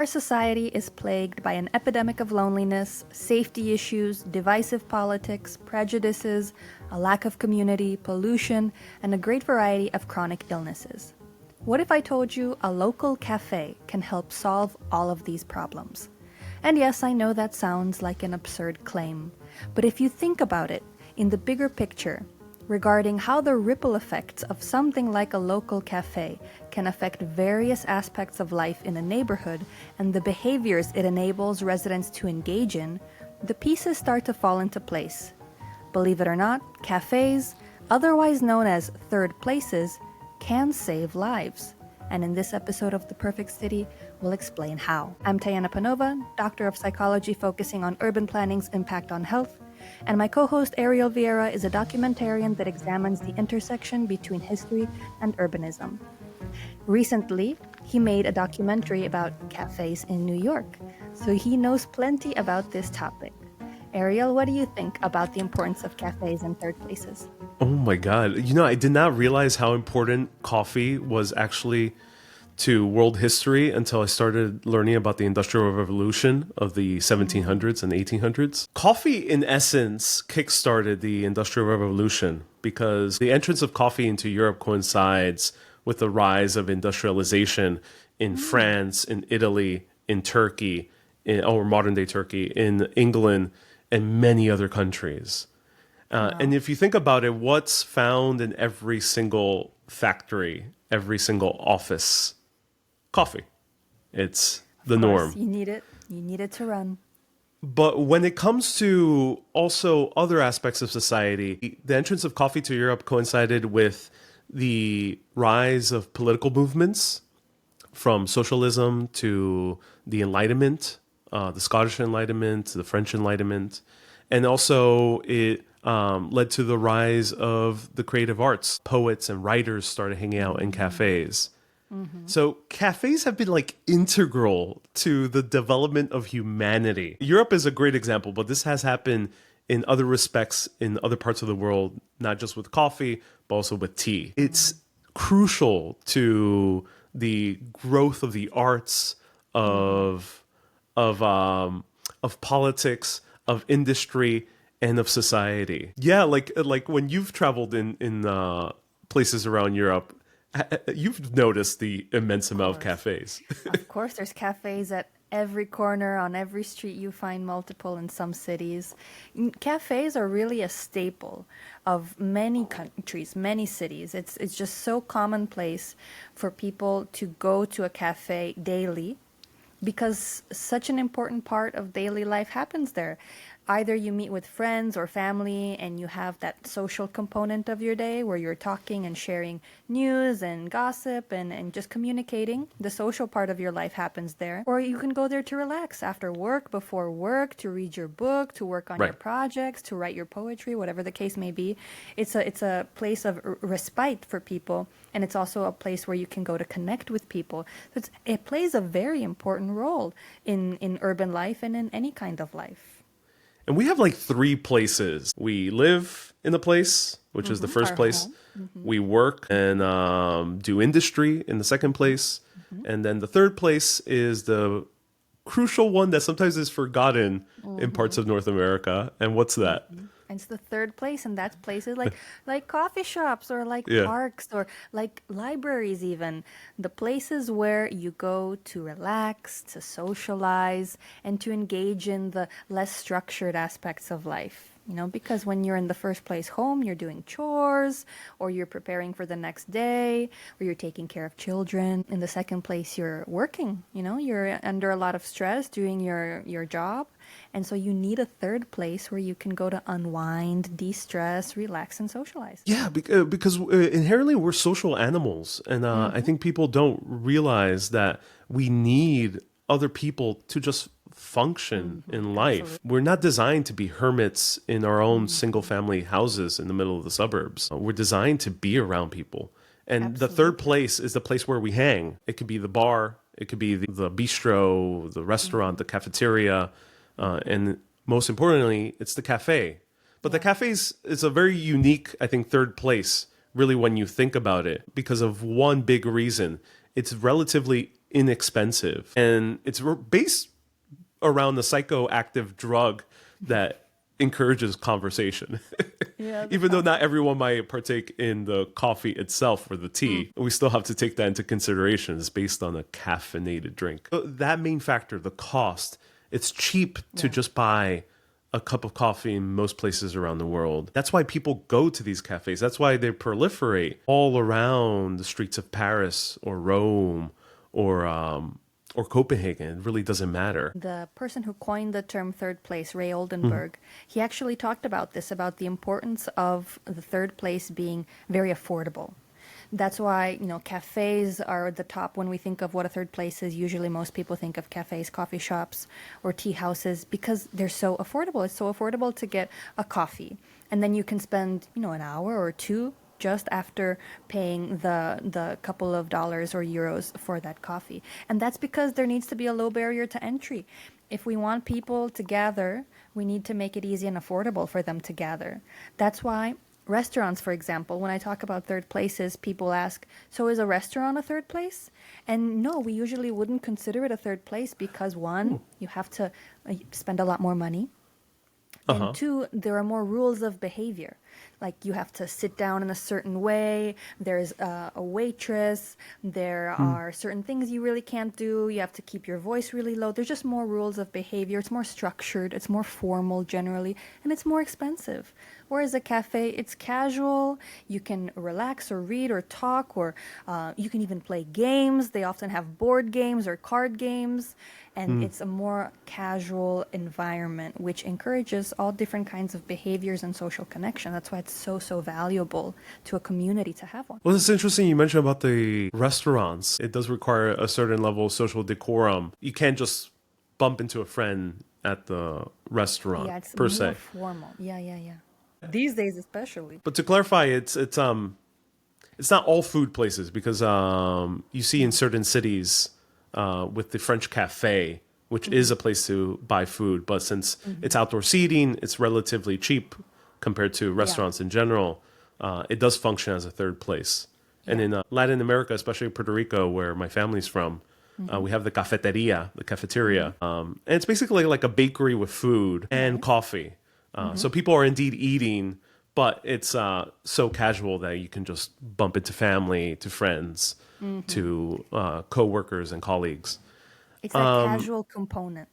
Our society is plagued by an epidemic of loneliness, safety issues, divisive politics, prejudices, a lack of community, pollution, and a great variety of chronic illnesses. What if I told you a local cafe can help solve all of these problems? And yes, I know that sounds like an absurd claim, but if you think about it in the bigger picture, regarding how the ripple effects of something like a local cafe can affect various aspects of life in a neighborhood and the behaviors it enables residents to engage in, the pieces start to fall into place. Believe it or not, cafes, otherwise known as third places, can save lives. And in this episode of The Perfect City, we'll explain how. I'm Tayana Panova, Doctor of Psychology focusing on urban planning's impact on health, and my co-host Ariel Viera is a documentarian that examines the intersection between history and urbanism. Recently, he made a documentary about cafes in New York, so he knows plenty about this topic. Ariel, what do you think about the importance of cafes in third places? Oh my God. I did not realize how important coffee was actually to world history until I started learning about the Industrial Revolution of the 1700s and 1800s. Coffee, in essence, kickstarted the Industrial Revolution because the entrance of coffee into Europe coincides with the rise of industrialization in France, in Italy, in Turkey, or modern-day Turkey, in England, and many other countries. And if you think about it, what's found in every single factory, every single office? Coffee. It's the norm. You need it. You need it to run. But when it comes to also other aspects of society, the entrance of coffee to Europe coincided with the rise of political movements, from socialism to the Enlightenment, the Scottish Enlightenment, the French Enlightenment. And also it led to the rise of the creative arts. Poets and writers started hanging out in cafes. Mm-hmm. So cafes have been integral to the development of humanity. Europe is a great example, but this has happened in other respects in other parts of the world, not just with coffee, but also with tea. It's crucial to the growth of the arts, of politics, of industry, and of society. Yeah, like when you've traveled in places around Europe, you've noticed the immense amount of cafes. Of course, there's cafes at every corner, on every street. You find multiple in some cities. Cafes are really a staple of many countries, many cities. It's just so commonplace for people to go to a cafe daily because such an important part of daily life happens there. Either you meet with friends or family and you have that social component of your day where you're talking and sharing news and gossip and just communicating. The social part of your life happens there. Or you can go there to relax after work, before work, to read your book, to work on your projects, to write your poetry, whatever the case may be. It's a place of respite for people, and it's also a place where you can go to connect with people. It plays a very important role in urban life and in any kind of life. And we have three places. We live in the place, which is the first place. We work and do industry in the second place. And then the third place is the crucial one that sometimes is forgotten in parts of North America. And what's that? And it's the third place, and that's places like coffee shops or parks or like libraries even. The places where you go to relax, to socialize, and to engage in the less structured aspects of life. Because when you're in the first place home, you're doing chores, or you're preparing for the next day, or you're taking care of children. In the second place, you're working. You're under a lot of stress doing your job. And so you need a third place where you can go to unwind, de-stress, relax, and socialize. Yeah, because inherently we're social animals. And I think people don't realize that we need other people to just function in life. Absolutely. We're not designed to be hermits in our own single-family houses in the middle of the suburbs. We're designed to be around people. And the third place is the place where we hang. It could be the bar, it could be the bistro, the restaurant, the cafeteria, and most importantly, it's the cafe. But the cafe is a very unique, I think, third place, really, when you think about it, because of one big reason. It's relatively inexpensive. And it's based around the psychoactive drug that encourages conversation. Yeah, Even though not everyone might partake in the coffee itself or the tea, we still have to take that into consideration. It's based on a caffeinated drink. That main factor, the cost, it's cheap to just buy a cup of coffee in most places around the world. That's why people go to these cafes. That's why they proliferate all around the streets of Paris or Rome or Copenhagen. It really doesn't matter. The person who coined the term third place, Ray Oldenburg, he actually talked about this, about the importance of the third place being very affordable. That's why, cafes are at the top when we think of what a third place is. Usually most people think of cafes, coffee shops, or tea houses because they're so affordable. It's so affordable to get a coffee. And then you can spend, an hour or two just after paying the couple of dollars or euros for that coffee. And that's because there needs to be a low barrier to entry. If we want people to gather, we need to make it easy and affordable for them to gather. That's why restaurants, for example, when I talk about third places, people ask, so is a restaurant a third place? And no, we usually wouldn't consider it a third place because one, you have to spend a lot more money. And two, there are more rules of behavior. Like you have to sit down in a certain way. There's a waitress. There are certain things you really can't do. You have to keep your voice really low. There's just more rules of behavior. It's more structured. It's more formal generally. And it's more expensive. Whereas a cafe, it's casual. You can relax or read or talk, or you can even play games. They often have board games or card games. And it's a more casual environment, which encourages all different kinds of behaviors and social connection. That's why it's so valuable to a community to have one. Well, it's interesting you mentioned about the restaurants. It does require a certain level of social decorum. You can't just bump into a friend at the restaurant, Yeah, it's per more se. formal. Yeah. These days especially. But to clarify, it's not all food places, because you see in certain cities with the French Café, which is a place to buy food, but since it's outdoor seating, it's relatively cheap compared to restaurants in general. It does function as a third place. And in Latin America, especially Puerto Rico, where my family's from, we have the cafeteria. And it's basically like a bakery with food and coffee. So people are indeed eating, but it's so casual that you can just bump into family, to friends, to co-workers and colleagues. It's that casual component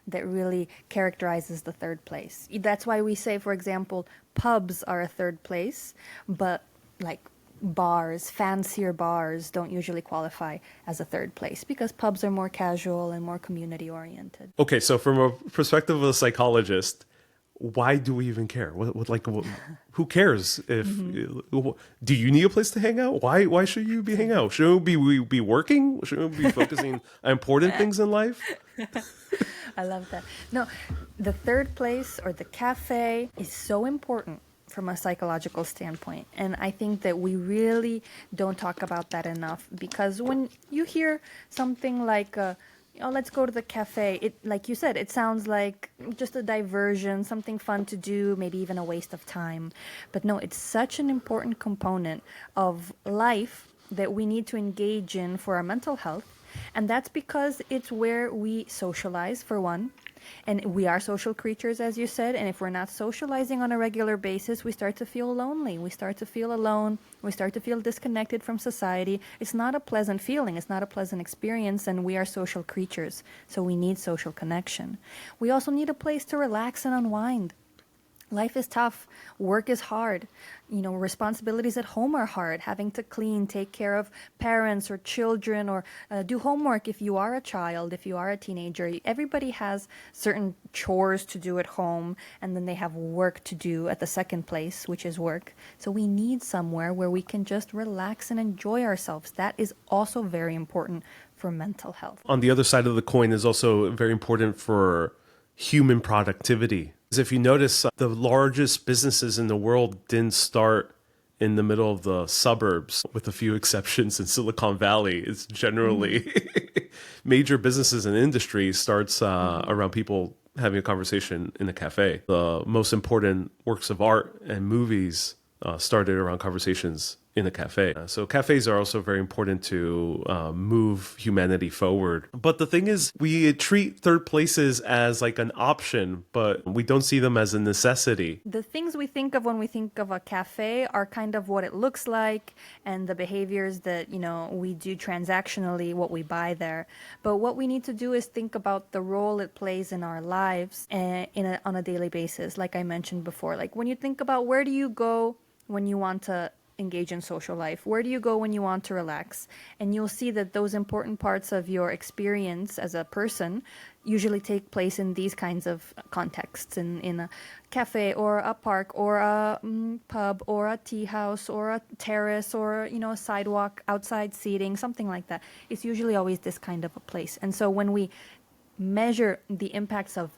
that really characterizes the third place. That's why we say, for example, pubs are a third place, but like bars, fancier bars, don't usually qualify as a third place because pubs are more casual and more community oriented. Okay, so from a perspective of a psychologist, why do we even care? Who cares? Do you need a place to hang out? Why should you be hanging out? Shouldn't we be working? Shouldn't we be focusing on important things in life? I love that. No, the third place or the cafe is so important from a psychological standpoint. And I think that we really don't talk about that enough, because when you hear something like, let's go to the cafe, it, like you said, it sounds like just a diversion, something fun to do, maybe even a waste of time. But no, it's such an important component of life that we need to engage in for our mental health. And that's because it's where we socialize, for one. And we are social creatures, as you said. And if we're not socializing on a regular basis, we start to feel lonely. We start to feel alone. We start to feel disconnected from society. It's not a pleasant feeling. It's not a pleasant experience. And we are social creatures. So we need social connection. We also need a place to relax and unwind. Life is tough. Work is hard. Responsibilities at home are hard. Having to clean, take care of parents or children, or do homework if you are a child, if you are a teenager. Everybody has certain chores to do at home, and then they have work to do at the second place, which is work. So we need somewhere where we can just relax and enjoy ourselves. That is also very important for mental health. On the other side of the coin is also very important for human productivity. If you notice, the largest businesses in the world didn't start in the middle of the suburbs, with a few exceptions in Silicon Valley. It's generally major businesses and industry starts around people having a conversation in a cafe. The most important works of art and movies started around conversations in a cafe. So cafes are also very important to move humanity forward. But the thing is, we treat third places as like an option, but we don't see them as a necessity. The things we think of when we think of a cafe are kind of what it looks like and the behaviors that, we do transactionally, what we buy there. But what we need to do is think about the role it plays in our lives on a daily basis, like I mentioned before. Like when you think about where do you go when you want to engage in social life? Where do you go when you want to relax? And you'll see that those important parts of your experience as a person usually take place in these kinds of contexts, in a cafe or a park or a pub or a tea house or a terrace or, a sidewalk, outside seating, something like that. It's usually always this kind of a place. And so when we measure the impacts of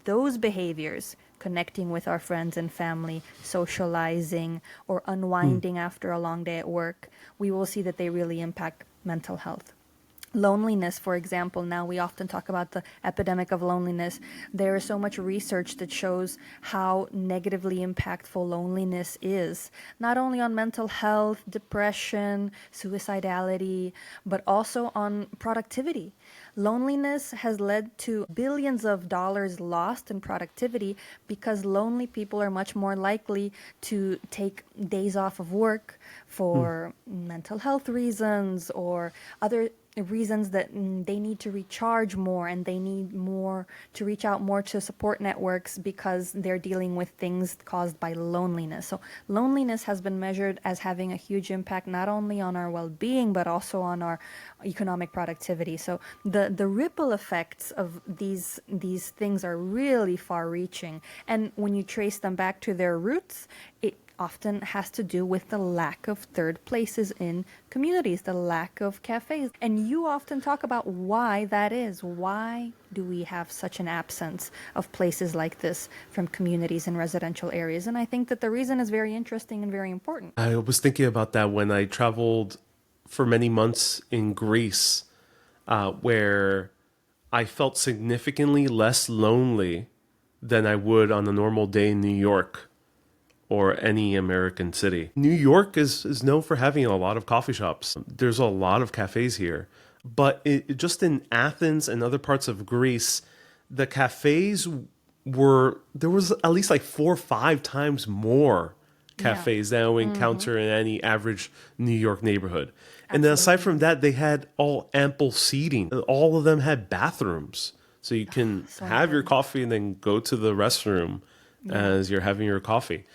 those behaviors, connecting with our friends and family, socializing, or unwinding after a long day at work, we will see that they really impact mental health. Loneliness, for example, now we often talk about the epidemic of loneliness. There is so much research that shows how negatively impactful loneliness is, not only on mental health, depression, suicidality, but also on productivity. Loneliness has led to billions of dollars lost in productivity because lonely people are much more likely to take days off of work for mental health reasons or other reasons that they need to recharge more and they need more to reach out more to support networks because they're dealing with things caused by loneliness. So loneliness has been measured as having a huge impact not only on our well-being but also on our economic productivity. So the ripple effects of these things are really far-reaching, and when you trace them back to their roots, it often has to do with the lack of third places in communities, the lack of cafes. And you often talk about why that is. Why do we have such an absence of places like this from communities in residential areas? And I think that the reason is very interesting and very important. I was thinking about that when I traveled for many months in Greece, where I felt significantly less lonely than I would on a normal day in New York or any American city. New York is known for having a lot of coffee shops. There's a lot of cafes here. But just in Athens and other parts of Greece, the cafes there was at least like 4 or 5 times more cafes than we encounter in any average New York neighborhood. And then aside from that, they had all ample seating. All of them had bathrooms. So you can have your coffee and then go to the restroom as you're having your coffee.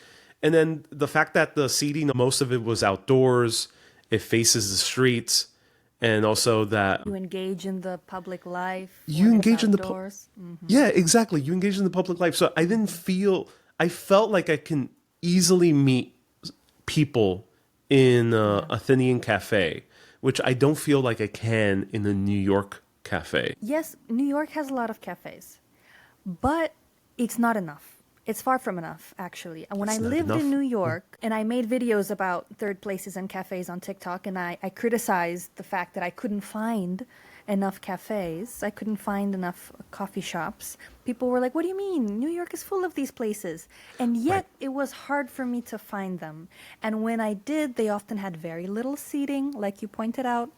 And then the fact that the seating, most of it was outdoors, it faces the streets, and also that you engage in the public life. You engage in outdoors. Yeah, exactly. You engage in the public life. So I felt like I can easily meet people in a Athenian cafe, which I don't feel like I can in a New York cafe. Yes, New York has a lot of cafes, but it's not enough. It's far from enough, actually. And when I lived in New York and I made videos about third places and cafes on TikTok, and I criticized the fact that I couldn't find enough cafes, I couldn't find enough coffee shops, people were like, what do you mean? New York is full of these places. And yet it was hard for me to find them. And when I did, they often had very little seating, like you pointed out.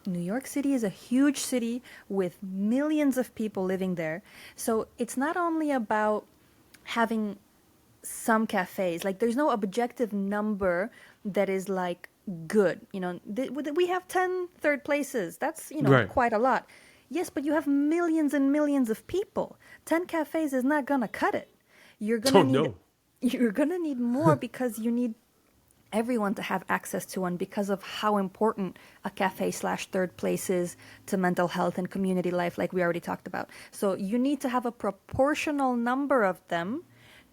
New York City is a huge city with millions of people living there. So it's not only about having some cafes, like there's no objective number that is like good, we have 10 third places, that's quite a lot. Yes, but you have millions and millions of people. 10 cafes is not gonna cut it. You're gonna need more because you need everyone to have access to one because of how important a cafe/third place is to mental health and community life, like we already talked about. So you need to have a proportional number of them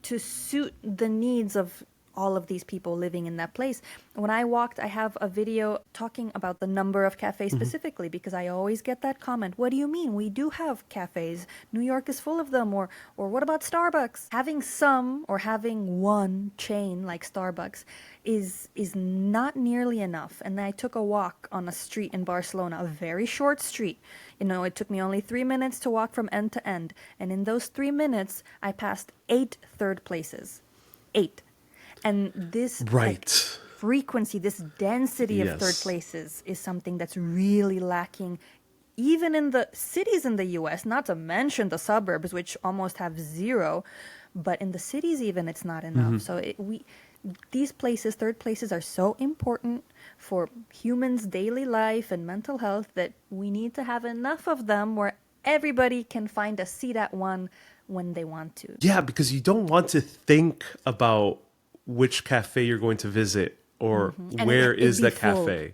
to suit the needs of all of these people living in that place. When I walked, I have a video talking about the number of cafes specifically, because I always get that comment, what do you mean? We do have cafes. New York is full of them. Or what about Starbucks? Having some or having one chain like Starbucks is not nearly enough. And I took a walk on a street in Barcelona, a very short street. It took me only 3 minutes to walk from end to end. And in those 3 minutes, I passed 8 third places. 8. And this, frequency, this density of third Yes. places is something that's really lacking even in the cities in the US, not to mention the suburbs, which almost have zero, but in the cities even it's not enough. So these places, third places, are so important for humans' daily life and mental health that we need to have enough of them where everybody can find a seat at one when they want to. Yeah, because you don't want to think about which cafe you're going to visit or And where it'd is be the full. cafe.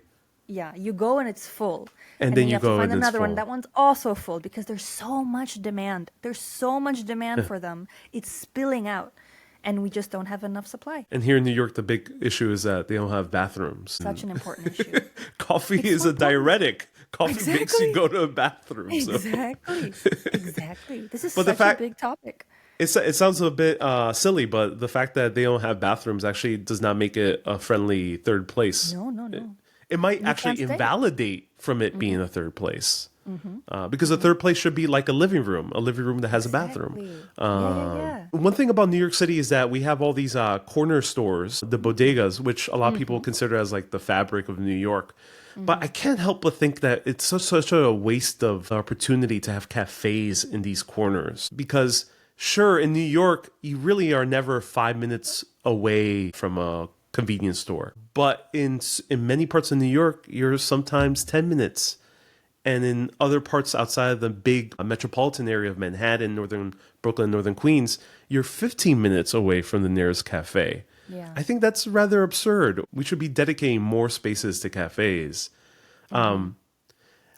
Yeah, you go and it's full. And then then you you have to go find and it's another one. full. That one's also full because there's so much demand. There's so much demand for them. It's spilling out. And we just don't have enough supply. And here in New York, the big issue is that they don't have bathrooms. Such an important issue. Coffee It's is so a diuretic. Coffee makes you Exactly. go to a bathroom. So. Exactly. Exactly. This is But the such fact- a big topic. It sounds a bit silly, but the fact that they don't have bathrooms actually does not make it a friendly third place. No. It might You actually can't stay. invalidate from it being a third place. Because a third place should be like a living room that has a bathroom. Exactly. Yeah. One thing about New York City is that we have all these corner stores, the bodegas, which a lot of people consider as like the fabric of New York. But I can't help but think that it's such a waste of opportunity to have cafes in these corners. Because sure, in New York, you really are never 5 minutes away from a convenience store. But in many parts of New York, you're sometimes 10 minutes. And in other parts outside of the big metropolitan area of Manhattan, Northern Brooklyn, Northern Queens, you're 15 minutes away from the nearest cafe. Yeah. I think that's rather absurd. We should be dedicating more spaces to cafes. And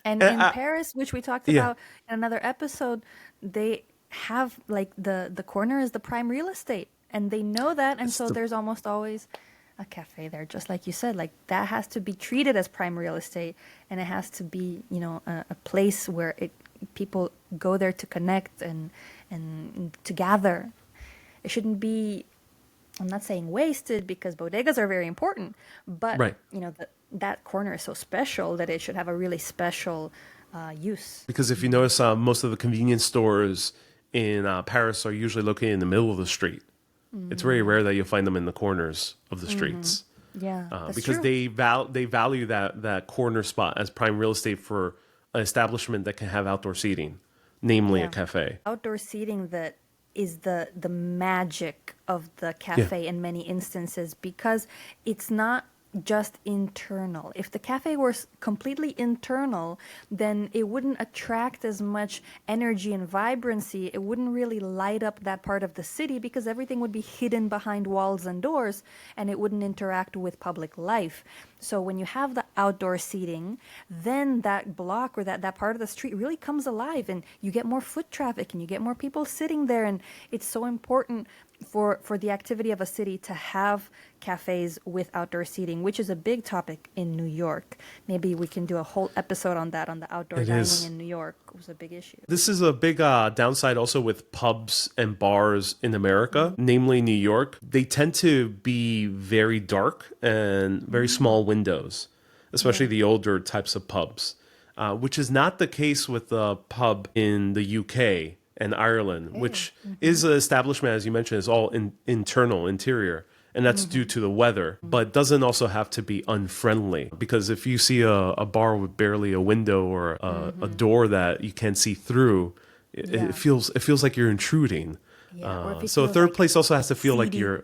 And in I- Paris, which we talked Yeah. about in another episode, they have like the corner is the prime real estate. And they know that. And so there's almost always a cafe there, just like you said. Like that has to be treated as prime real estate. And it has to be, a place where people go there to connect and to gather. It shouldn't be, I'm not saying wasted because bodegas are very important, but Right. That corner is so special that it should have a really special use. Because if you notice, most of the convenience stores in Paris are usually located in the middle of the street. It's very rare that you'll find them in the corners of the streets. Yeah, that's Because true. they value that corner spot as prime real estate for an establishment that can have outdoor seating, namely Yeah. a cafe. Outdoor seating that is the magic of the cafe in many instances because it's not just internal. If the cafe were completely internal, then it wouldn't attract as much energy and vibrancy. It wouldn't really light up that part of the city because everything would be hidden behind walls and doors and it wouldn't interact with public life. So when you have the outdoor seating, then that block or that part of the street really comes alive and you get more foot traffic and you get more people sitting there. And it's so important for the activity of a city to have cafes with outdoor seating, which is a big topic in New York. Maybe we can do a whole episode on that, on the outdoor It dining is. in New York. It was a big issue. This is a big downside also with pubs and bars in America, namely New York. They tend to be very dark and very small windows, especially the older types of pubs, which is not the case with the pub in the UK and Ireland, which is an establishment, as you mentioned, is all interior. And that's due to the weather, but doesn't also have to be unfriendly. Because if you see a bar with barely a window or a door that you can't see through, Yeah. it feels like you're intruding. Yeah, or if it So a feels third like place also has to feel like seedy.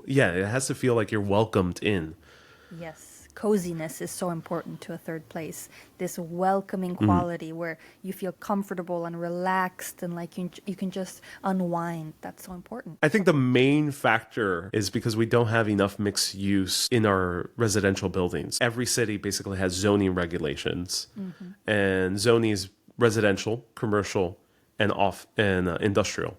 it has to feel like you're welcomed in. Yes, coziness is so important to a third place. This welcoming quality where you feel comfortable and relaxed and like you can just unwind. That's so important. I think the main factor is because we don't have enough mixed use in our residential buildings. Every city basically has zoning regulations, and zoning is residential, commercial, and industrial.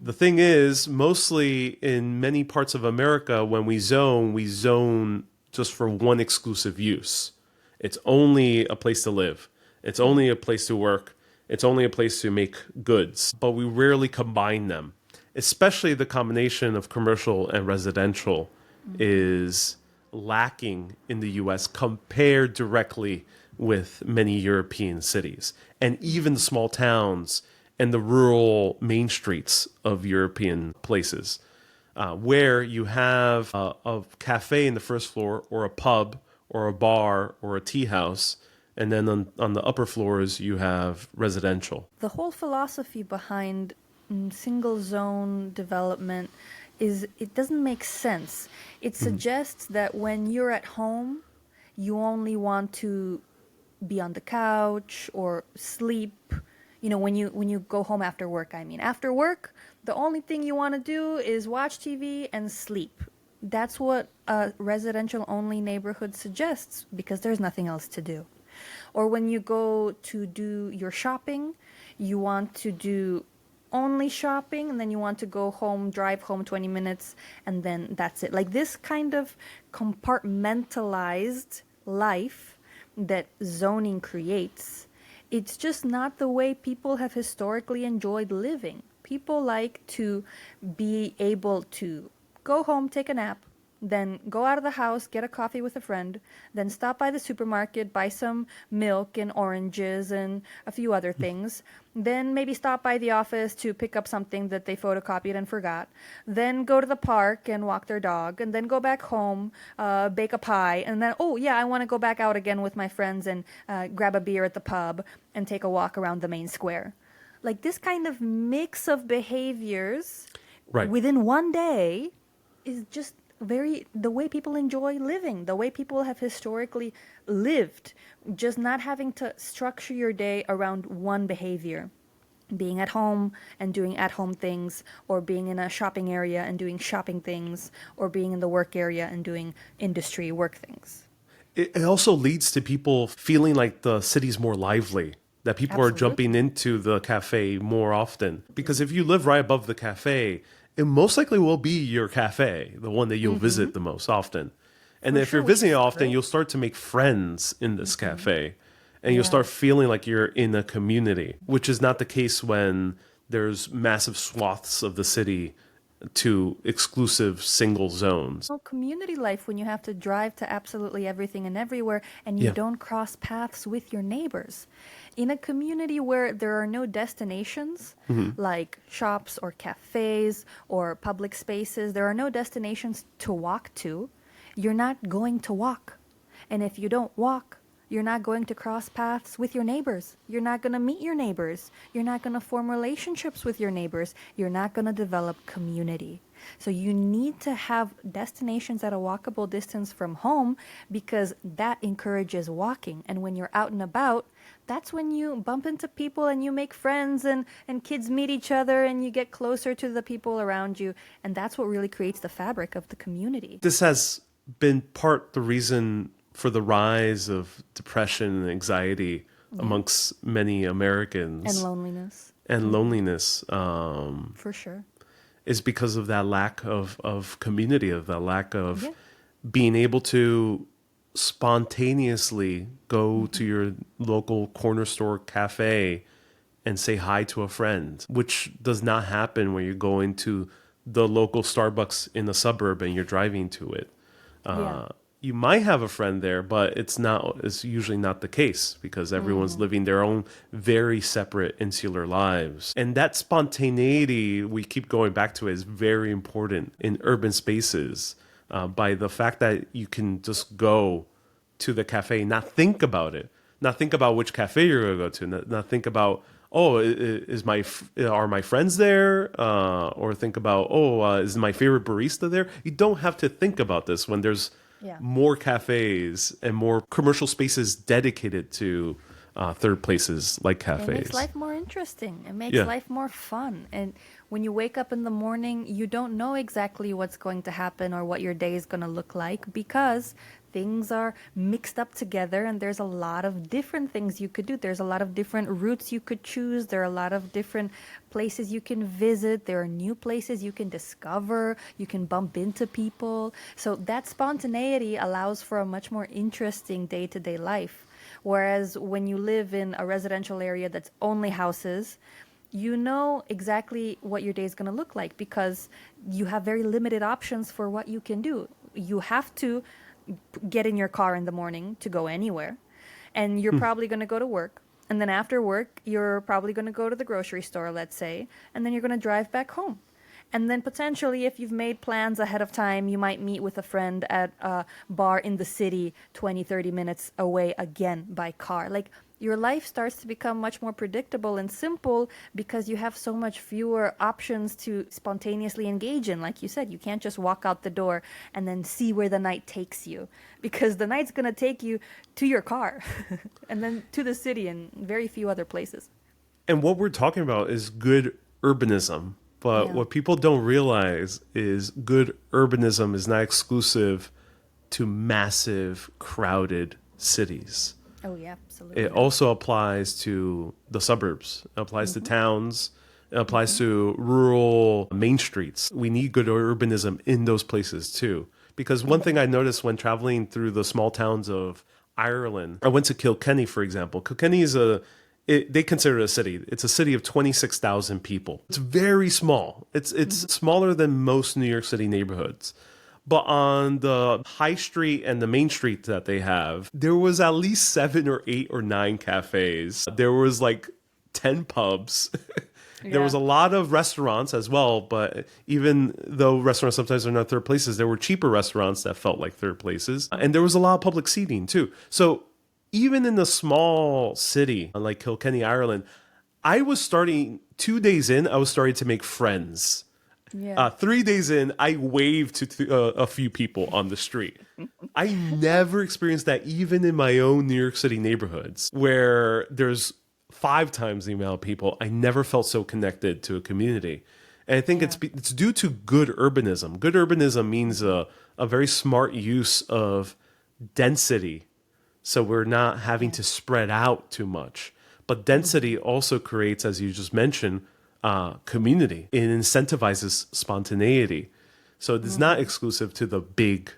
The thing is, mostly in many parts of America, when we zone just for one exclusive use. It's only a place to live. It's only a place to work. It's only a place to make goods. But we rarely combine them, especially the combination of commercial and residential is lacking in the US compared directly with many European cities and even the small towns and the rural main streets of European places. where you have a cafe in the first floor, or a pub, or a bar, or a tea house, and then on the upper floors you have residential. The whole philosophy behind single zone development is it doesn't make sense. It suggests that when you're at home, you only want to be on the couch or sleep. You know, when you go home after work, I mean. After work, the only thing you want to do is watch TV and sleep. That's what a residential only neighborhood suggests because there's nothing else to do. Or when you go to do your shopping, you want to do only shopping, and then you want to go home, drive home 20 minutes, and then that's it. Like this kind of compartmentalized life that zoning creates, it's just not the way people have historically enjoyed living. People like to be able to go home, take a nap, then go out of the house, get a coffee with a friend, then stop by the supermarket, buy some milk and oranges and a few other things, then maybe stop by the office to pick up something that they photocopied and forgot, then go to the park and walk their dog, and then go back home, bake a pie, and then, oh yeah, I want to go back out again with my friends and grab a beer at the pub and take a walk around the main square. Like this kind of mix of behaviors within one day is just the way people enjoy living, the way people have historically lived, just not having to structure your day around one behavior. Being at home and doing at-home things, or being in a shopping area and doing shopping things, or being in the work area and doing industry work things. It also leads to people feeling like the city's more lively, that people are jumping into the cafe more often. Because if you live right above the cafe, it most likely will be your cafe, the one that you'll visit the most often. And if you're visiting often, you'll start to make friends in this cafe. And you'll start feeling like you're in a community, which is not the case when there's massive swaths of the city to exclusive single zones. Well, community life, when you have to drive to absolutely everything and everywhere and you don't cross paths with your neighbors. In a community where there are no destinations, like shops or cafes or public spaces, there are no destinations to walk to, you're not going to walk. And if you don't walk, you're not going to cross paths with your neighbors. You're not going to meet your neighbors. You're not going to form relationships with your neighbors. You're not going to develop community. So you need to have destinations at a walkable distance from home because that encourages walking. And when you're out and about, that's when you bump into people and you make friends and kids meet each other and you get closer to the people around you. And that's what really creates the fabric of the community. This has been part the reason for the rise of depression and anxiety amongst many Americans. And loneliness. And loneliness. For sure. Is because of that lack of community, of that lack of being able to spontaneously go to your local corner store cafe and say hi to a friend, which does not happen when you're going to the local Starbucks in the suburb and you're driving to it. You might have a friend there, but it's usually not the case because everyone's living their own very separate insular lives. And that spontaneity, we keep going back to it, is very important in urban spaces by the fact that you can just go to the cafe, not think about it, not think about which cafe you're going to go to, not think about, are my friends there? Or think about, is my favorite barista there? You don't have to think about this when there's more cafes and more commercial spaces dedicated to third places like cafes. It makes life more interesting. It makes life more fun. And when you wake up in the morning, you don't know exactly what's going to happen or what your day is going to look like because things are mixed up together and there's a lot of different things you could do. There's a lot of different routes you could choose. There are a lot of different places you can visit. There are new places you can discover. You can bump into people. So that spontaneity allows for a much more interesting day-to-day life. Whereas when you live in a residential area that's only houses, you know exactly what your day is going to look like because you have very limited options for what you can do. You have to get in your car in the morning to go anywhere, and you're probably going to go to work. And then after work, you're probably going to go to the grocery store, let's say, and then you're going to drive back home. And then potentially, if you've made plans ahead of time, you might meet with a friend at a bar in the city 20, 30 minutes away again by car. Like, your life starts to become much more predictable and simple because you have so much fewer options to spontaneously engage in. Like you said, you can't just walk out the door and then see where the night takes you, because the night's going to take you to your car and then to the city and very few other places. And what we're talking about is good urbanism. But Yeah. what people don't realize is good urbanism is not exclusive to massive, crowded cities. Oh, yeah, absolutely. It also applies to the suburbs. It applies to towns. It applies to rural main streets. We need good urbanism in those places too. Because one thing I noticed when traveling through the small towns of Ireland, I went to Kilkenny, for example. Kilkenny is they consider it a city. It's a city of 26,000 people. It's very small. It's smaller than most New York City neighborhoods. But on the high street and the main street that they have, there was at least 7 or 8 or 9 cafes. There was like 10 pubs. There was a lot of restaurants as well, but even though restaurants sometimes are not third places, there were cheaper restaurants that felt like third places. And there was a lot of public seating too. So even in a small city like Kilkenny, Ireland, I was starting 2 days in, I was starting to make friends. Yeah. 3 days in, I waved to a few people on the street. I never experienced that even in my own New York City neighborhoods where there's 5 times the amount of people. I never felt so connected to a community. And I think it's due to good urbanism. Good urbanism means a very smart use of density. So we're not having to spread out too much. But density also creates, as you just mentioned, community. It incentivizes spontaneity. So it's not exclusive to the big,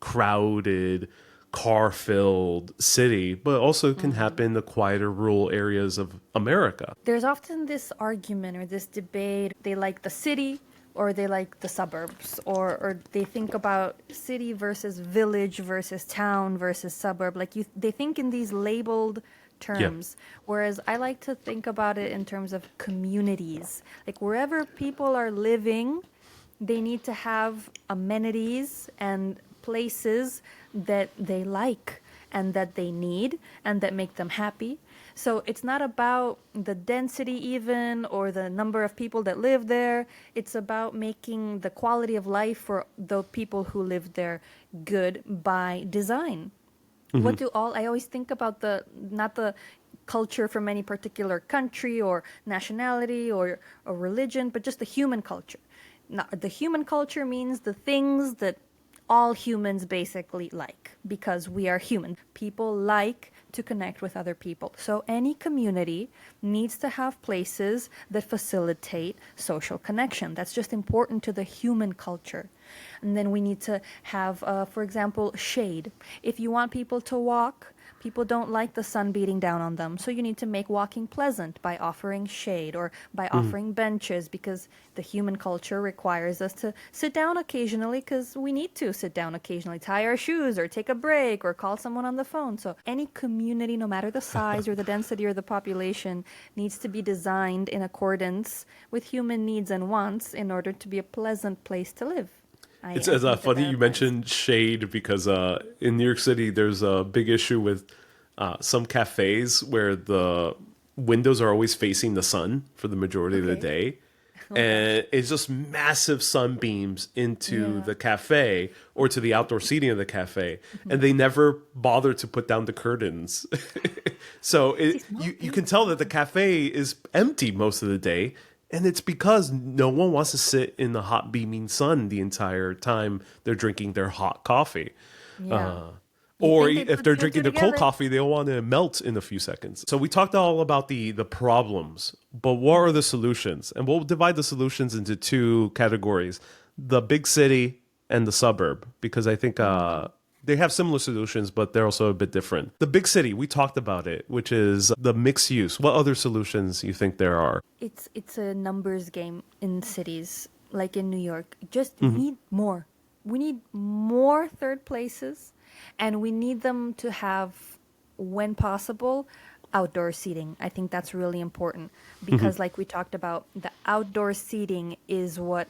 crowded, car-filled city, but also can happen in the quieter rural areas of America. There's often this argument or this debate. They like the city or they like the suburbs, or they think about city versus village versus town versus suburb. Like they think in these labeled terms, whereas I like to think about it in terms of communities. Like wherever people are living, they need to have amenities and places that they like and that they need and that make them happy. So it's not about the density even or the number of people that live there. It's about making the quality of life for the people who live there good by design. I always think about not the culture from any particular country or nationality or religion, but just the human culture. Now, the human culture means the things that all humans basically like, because we are human. People like to connect with other people. So any community needs to have places that facilitate social connection. That's just important to the human culture. And then we need to have, for example, shade. If you want people to walk, people don't like the sun beating down on them. So you need to make walking pleasant by offering shade or by offering benches, because the human culture requires us to sit down occasionally because we need to sit down occasionally, tie our shoes or take a break or call someone on the phone. So any community, no matter the size or the density or the population, needs to be designed in accordance with human needs and wants in order to be a pleasant place to live. It's funny you mentioned shade because in New York City, there's a big issue with some cafes where the windows are always facing the sun for the majority of the day. And it's just massive sunbeams into the cafe or to the outdoor seating of the cafe. And they never bother to put down the curtains. So you can tell that the cafe is empty most of the day. And it's because no one wants to sit in the hot beaming sun the entire time they're drinking their hot coffee. Or if they're drinking their cold coffee, they'll want to melt in a few seconds. So we talked all about the problems, but what are the solutions? And we'll divide the solutions into 2 categories: the big city and the suburb, because I think they have similar solutions, but they're also a bit different. The big city, we talked about it, which is the mixed use. What other solutions you think there are? It's a numbers game in cities, like in New York. We need more. We need more third places, and we need them to have, when possible, outdoor seating. I think that's really important because, like we talked about, the outdoor seating is what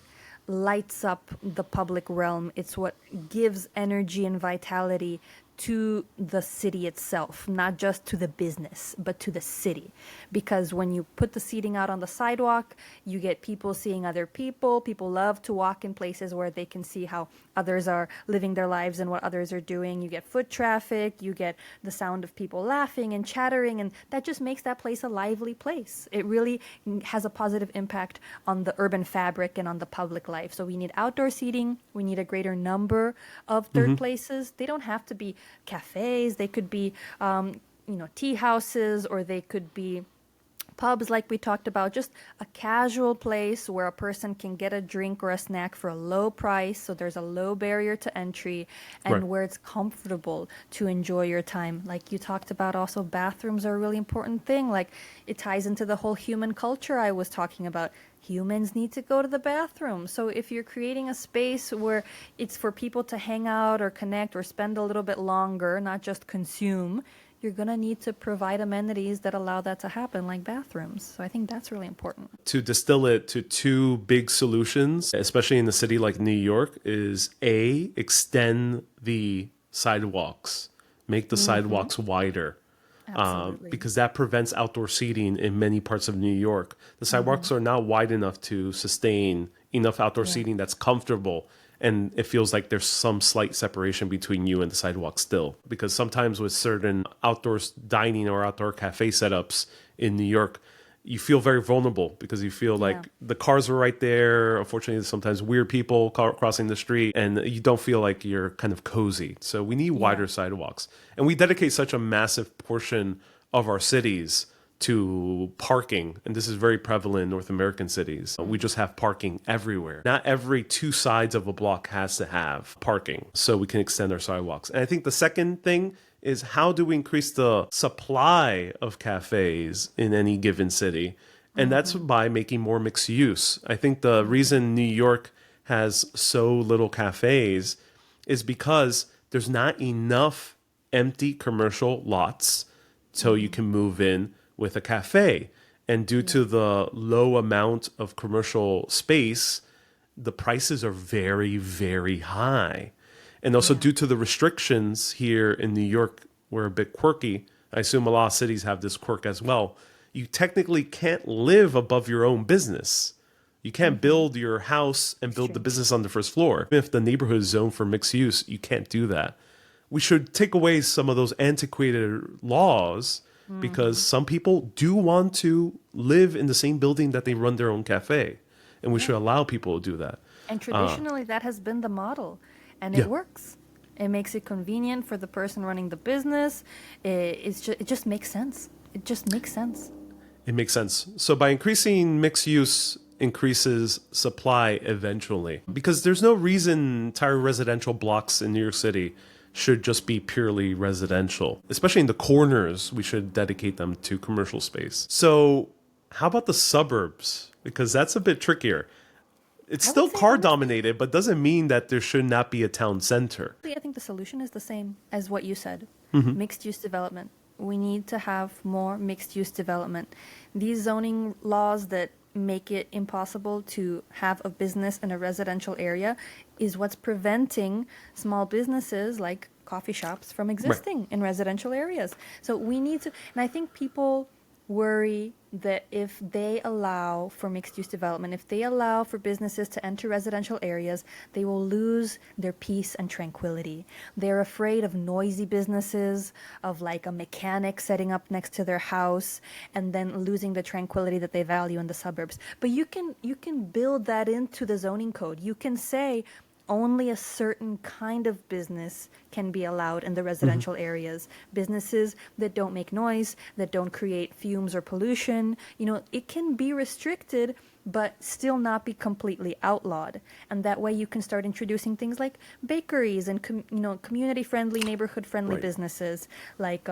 lights up the public realm. It's what gives energy and vitality to the city itself, not just to the business, but to the city. Because when you put the seating out on the sidewalk, you get people seeing other people. People love to walk in places where they can see how others are living their lives and what others are doing. You get foot traffic, you get the sound of people laughing and chattering, and that just makes that place a lively place. It really has a positive impact on the urban fabric and on the public life. So we need outdoor seating. We need a greater number of third places. They don't have to be cafes. They could be, tea houses, or they could be pubs like we talked about, just a casual place where a person can get a drink or a snack for a low price, so there's a low barrier to entry, and Right. where it's comfortable to enjoy your time. Like you talked about, also bathrooms are a really important thing. Like it ties into the whole human culture I was talking about. Humans need to go to the bathroom. So if you're creating a space where it's for people to hang out or connect or spend a little bit longer, not just consume, you're going to need to provide amenities that allow that to happen, like bathrooms. So I think that's really important. To distill it to two big solutions, especially in a city like New York, is A, extend the sidewalks, make the sidewalks wider. Absolutely. Because that prevents outdoor seating in many parts of New York. The sidewalks are not wide enough to sustain enough outdoor seating that's comfortable. And it feels like there's some slight separation between you and the sidewalk still. Because sometimes with certain outdoor dining or outdoor cafe setups in New York, you feel very vulnerable because you feel like the cars are right there. Unfortunately, sometimes weird people crossing the street, and you don't feel like you're kind of cozy. So we need wider sidewalks. And we dedicate such a massive portion of our cities to parking. And this is very prevalent in North American cities. We just have parking everywhere. Not every two sides of a block has to have parking, so we can extend our sidewalks. And I think the second thing is, how do we increase the supply of cafes in any given city? And that's by making more mixed use. I think the reason New York has so little cafes is because there's not enough empty commercial lots so you can move in with a cafe. And due to the low amount of commercial space, the prices are very, very high. And also due to the restrictions here in New York, we're a bit quirky. I assume a lot of cities have this quirk as well. You technically can't live above your own business. You can't build your house and build the business on the first floor. If the neighborhood is zoned for mixed use, you can't do that. We should take away some of those antiquated laws because some people do want to live in the same building that they run their own cafe. And we should allow people to do that. And traditionally, that has been the model. And it works. It makes it convenient for the person running the business. It just makes sense. It just makes sense. It makes sense. So by increasing mixed use increases supply eventually. Because there's no reason entire residential blocks in New York City should just be purely residential. Especially in the corners, we should dedicate them to commercial space. So how about the suburbs? Because that's a bit trickier. It's still car dominated, but doesn't mean that there should not be a town center. I think the solution is the same as what you said. Mixed use development. We need to have more mixed use development. These zoning laws that make it impossible to have a business in a residential area is what's preventing small businesses like coffee shops from existing in residential areas. So we need to, and I think people worry that if they allow for mixed-use development, if they allow for businesses to enter residential areas, they will lose their peace and tranquility. They're afraid of noisy businesses, of like a mechanic setting up next to their house, and then losing the tranquility that they value in the suburbs. But you can build that into the zoning code. You can say only a certain kind of business can be allowed in the residential areas. Businesses that don't make noise, that don't create fumes or pollution, it can be restricted, but still not be completely outlawed. And that way you can start introducing things like bakeries and, community-friendly, neighborhood-friendly businesses, like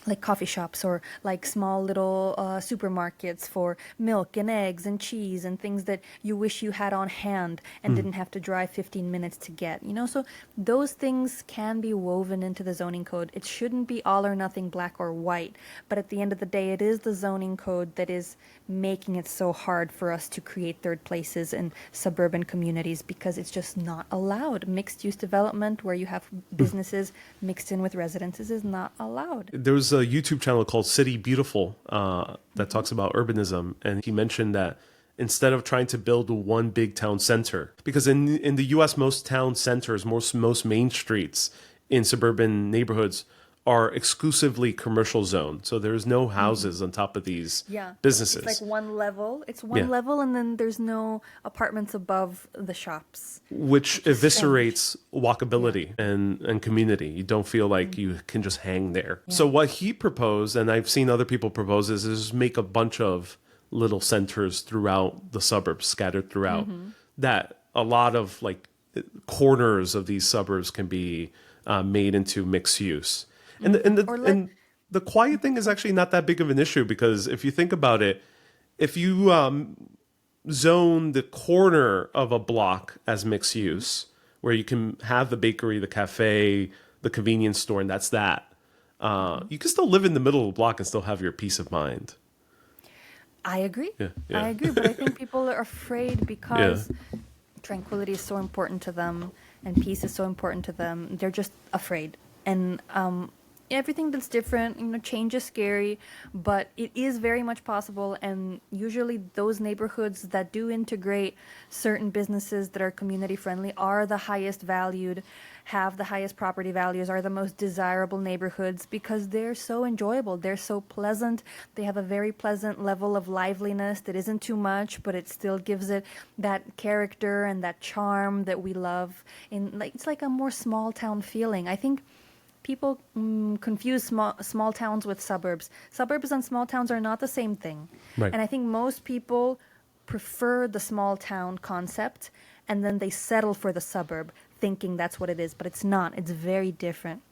like coffee shops or like small little supermarkets for milk and eggs and cheese and things that you wish you had on hand and didn't have to drive 15 minutes to get, so those things can be woven into the zoning code. It shouldn't be all or nothing, black or white, but at the end of the day, it is the zoning code that is making it so hard for us to create third places in suburban communities, because it's just not allowed. Mixed use development where you have businesses mixed in with residences is not allowed. There was a YouTube channel called City Beautiful that talks about urbanism, and he mentioned that instead of trying to build one big town center, because in the U.S. most town centers, most main streets in suburban neighborhoods are exclusively commercial zoned, so there's no houses on top of these businesses. It's like one level. It's one level, and then there's no apartments above the shops, which eviscerates walkability and community. You don't feel like you can just hang there. So what he proposed, and I've seen other people propose, is make a bunch of little centers throughout the suburbs, scattered throughout, that a lot of like corners of these suburbs can be made into mixed use. And the quiet thing is actually not that big of an issue, because if you think about it, if you zone the corner of a block as mixed use, where you can have the bakery, the cafe, the convenience store, and that's that, you can still live in the middle of the block and still have your peace of mind. I agree. I agree, but I think people are afraid because tranquility is so important to them and peace is so important to them. They're just afraid. And everything that's different, change is scary, but it is very much possible. And usually those neighborhoods that do integrate certain businesses that are community friendly are the highest valued, have the highest property values, are the most desirable neighborhoods, because they're so enjoyable. They're so pleasant. They have a very pleasant level of liveliness that isn't too much, but it still gives it that character and that charm that we love. It's like a more small town feeling. I think people confuse small towns with suburbs. Suburbs and small towns are not the same thing. Right. And I think most people prefer the small town concept, and then they settle for the suburb, thinking that's what it is. But it's not. It's very different,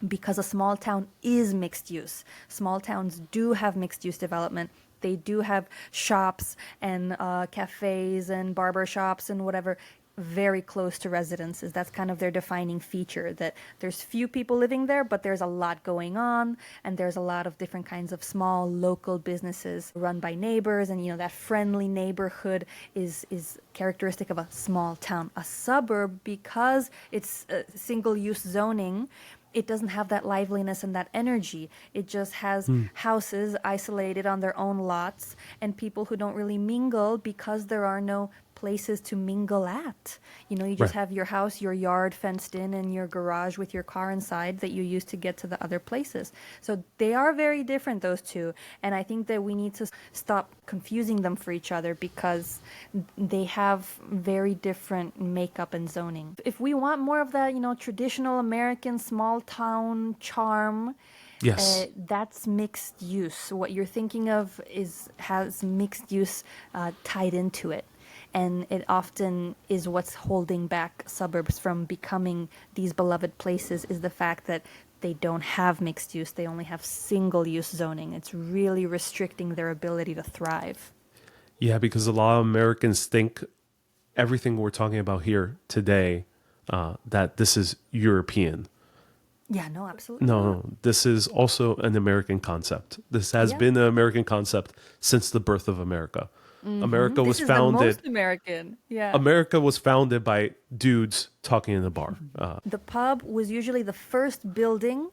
because a small town is mixed use. Small towns do have mixed use development. They do have shops and cafes and barber shops and whatever very close to residences. That's kind of their defining feature, that there's few people living there, but there's a lot going on, and there's a lot of different kinds of small local businesses run by neighbors, and that friendly neighborhood is characteristic of a small town. A suburb, because it's single-use zoning, it doesn't have that liveliness and that energy. It just has houses isolated on their own lots and people who don't really mingle, because there are no places to mingle at. You just have your house, your yard fenced in, and your garage with your car inside that you use to get to the other places. So they are very different, those two. And I think that we need to stop confusing them for each other, because they have very different makeup and zoning. If we want more of that, traditional American small town charm, yes, that's mixed use. What you're thinking of has mixed use tied into it. And it often is what's holding back suburbs from becoming these beloved places, is the fact that they don't have mixed use. They only have single use zoning. It's really restricting their ability to thrive. Yeah, because a lot of Americans think everything we're talking about here today, that this is European. Yeah, no, absolutely. No, this is also an American concept. This has been an American concept since the birth of America. America was founded. The most American. Yeah. America was founded by dudes talking in a bar. The pub was usually the first building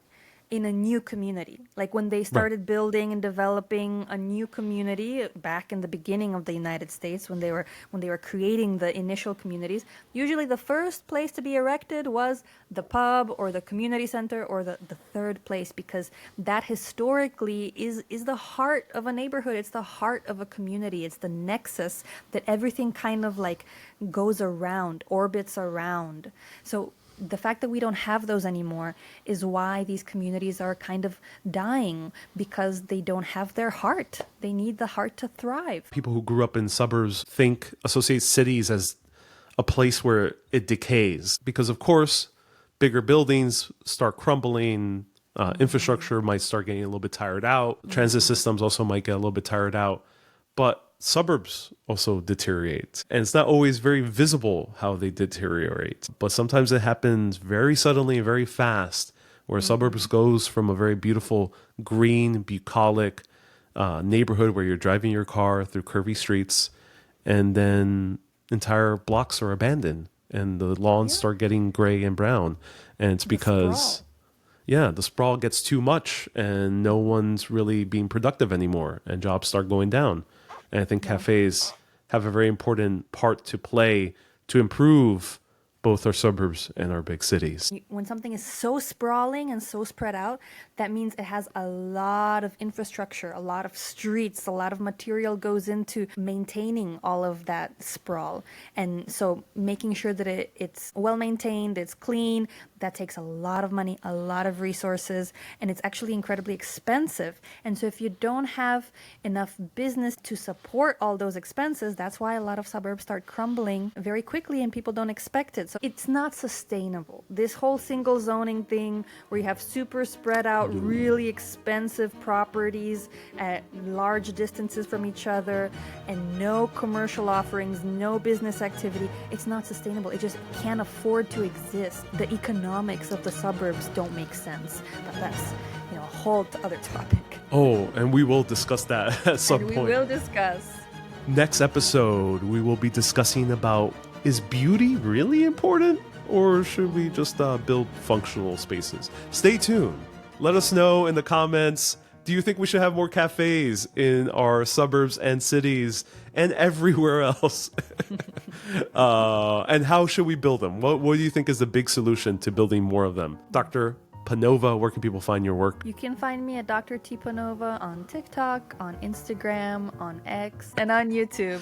in a new community. Like when they started building and developing a new community back in the beginning of the United States, when they were creating the initial communities, usually the first place to be erected was the pub or the community center or the third place, because that historically is the heart of a neighborhood. It's the heart of a community. It's the nexus that everything kind of like goes around, orbits around. So the fact that we don't have those anymore is why these communities are kind of dying, because they don't have their heart. They need the heart to thrive. People who grew up in suburbs associate cities as a place where it decays, because of course bigger buildings start crumbling, Infrastructure might start getting a little bit tired out. Transit systems also might get a little bit tired out. But suburbs also deteriorate. And it's not always very visible how they deteriorate. But sometimes it happens very suddenly, very fast, where suburbs goes from a very beautiful, green, bucolic neighborhood where you're driving your car through curvy streets, and then entire blocks are abandoned and the lawns start getting gray and brown. And it's because... the sprawl gets too much and no one's really being productive anymore and jobs start going down. And I think cafes have a very important part to play to improve both our suburbs and our big cities. When something is so sprawling and so spread out, that means it has a lot of infrastructure, a lot of streets, a lot of material goes into maintaining all of that sprawl. And so making sure that it's well maintained, it's clean, that takes a lot of money, a lot of resources, and it's actually incredibly expensive. And so if you don't have enough business to support all those expenses, that's why a lot of suburbs start crumbling very quickly and people don't expect it. So it's not sustainable. This whole single zoning thing where you have super spread out, really expensive properties at large distances from each other and no commercial offerings, no business activity, it's not sustainable. It just can't afford to exist. The economics of the suburbs don't make sense. But that's, a whole other topic. Oh, and we will discuss that at some point. We will discuss. Next episode, we will be discussing about, is beauty really important? Or should we just build functional spaces? Stay tuned. Let us know in the comments. Do you think we should have more cafes in our suburbs and cities and everywhere else? And how should we build them? What do you think is the big solution to building more of them? Dr. Panova, where can people find your work? You can find me at Dr. T. Panova on TikTok, on Instagram, on X, and on YouTube.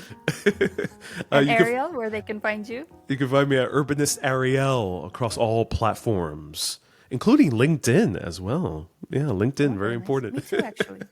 And Ariel, where they can find you? You can find me at Urbanist Ariel across all platforms, including LinkedIn as well. Yeah, LinkedIn, very important. Me too, actually.